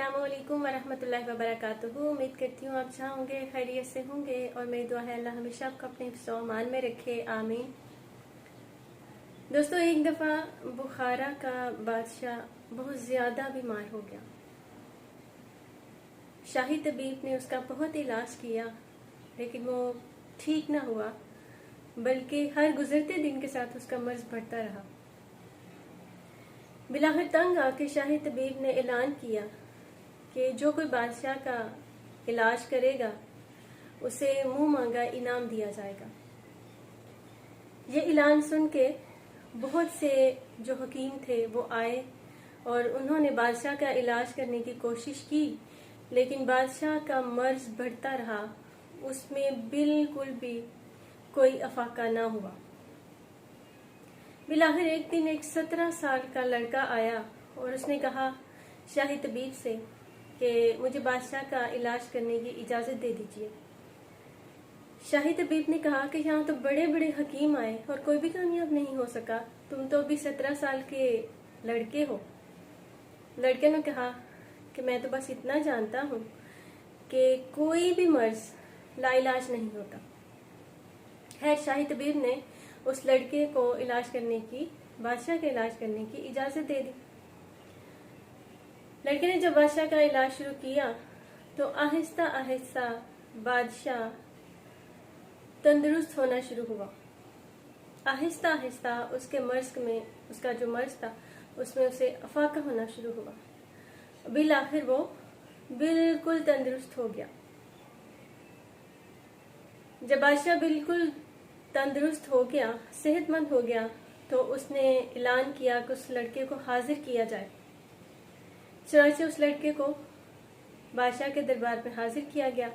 अस्सलामुअलैकुम वरहमतुल्लाहि वबरकातुहू। उम्मीद करती हूँ आप जहाँ होंगे खैरियत से होंगे और मेरी दुआ है अल्लाह हमेशा आपको अपने हिफ्ज़ व अमान में रखे, आमीन। दोस्तों, एक दफ़ा बुखारा का बादशाह बहुत ज़्यादा बीमार हो गया। शाही तबीब ने उसका बहुत इलाज किया लेकिन वो ठीक ना हुआ, बल्कि हर गुजरते दिन के साथ उसका मर्ज बढ़ता रहा। बिलाखिर तंग आके शाही तबीब ने ऐलान किया कि जो कोई बादशाह का इलाज करेगा उसे मुंह मांगा इनाम दिया जाएगा। ये ऐलान सुन के बहुत से जो हकीम थे वो आए और उन्होंने बादशाह का इलाज करने की कोशिश की, लेकिन बादशाह का मर्ज बढ़ता रहा, उसमें बिल्कुल भी कोई अफाका ना हुआ। बिलाखिर एक दिन एक 17 साल का लड़का आया और उसने कहा शाही तबीब से कि मुझे बादशाह का इलाज करने की इजाज़त दे दीजिए। शाही तबीब ने कहा कि यहाँ तो बड़े बड़े हकीम आए और कोई भी कामयाब नहीं हो सका, तुम तो अभी 17 साल के लड़के हो। लड़के ने कहा कि मैं तो बस इतना जानता हूँ कि कोई भी मर्ज लाइलाज नहीं होता। खैर, शाही तबीब ने उस लड़के को इलाज करने की, बादशाह के इलाज करने की इजाज़त दे दी। लड़के ने जब बादशाह का इलाज शुरू किया तो आहिस्ता आहिस्ता बादशाह तंदुरुस्त होना शुरू हुआ। आहिस्ता आहिस्ता उसके मर्ज में, उसका जो मर्ज था उसमें उसे अफाका होना शुरू हुआ। बिलाखिर वो बिल्कुल तंदुरुस्त हो गया। जब बादशाह बिल्कुल तंदुरुस्त हो गया, सेहतमंद हो गया, तो उसने ऐलान किया कि उस लड़के को हाजिर किया जाए। चुनांचे उस लड़के को बादशाह के दरबार में हाजिर किया गया।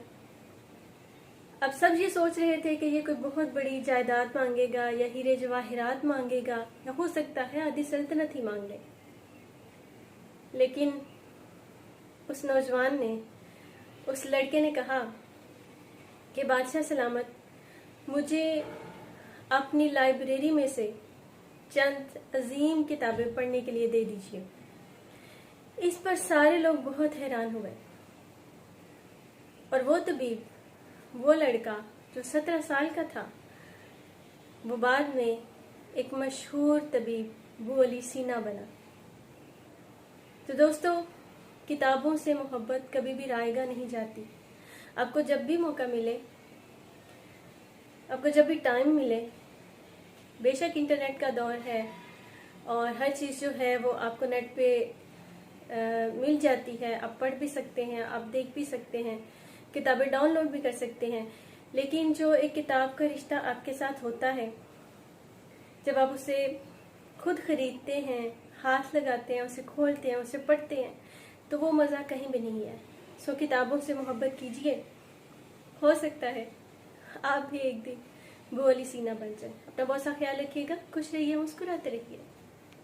अब सब ये सोच रहे थे कि ये कोई बहुत बड़ी जायदाद मांगेगा या हीरे जवाहिरात मांगेगा या हो सकता है आधी सल्तनत ही मांग ले। लेकिन उस नौजवान ने, उस लड़के ने कहा कि बादशाह सलामत, मुझे अपनी लाइब्रेरी में से चंद अजीम किताबें पढ़ने के लिए दे दीजिए। इस पर सारे लोग बहुत हैरान हुए और वो तबीब, वो लड़का जो 17 साल का था, वो बाद में एक मशहूर तबीब अबू अली सीना बना। तो दोस्तों, किताबों से मोहब्बत कभी भी रायगा नहीं जाती। आपको जब भी मौका मिले, आपको जब भी टाइम मिले, बेशक इंटरनेट का दौर है और हर चीज़ जो है वो आपको नेट पे मिल जाती है, आप पढ़ भी सकते हैं, आप देख भी सकते हैं, किताबें डाउनलोड भी कर सकते हैं। लेकिन जो एक किताब का रिश्ता आपके साथ होता है, जब आप उसे खुद खरीदते हैं, हाथ लगाते हैं, उसे खोलते हैं, उसे पढ़ते हैं, तो वो मज़ा कहीं भी नहीं है। सो किताबों से मोहब्बत कीजिए, हो सकता है आप भी एक दिन अबू अली सीना बन जाए। अपना बहुत सा ख्याल रखिएगा, खुश रहिए, मुस्कुराते रहिए।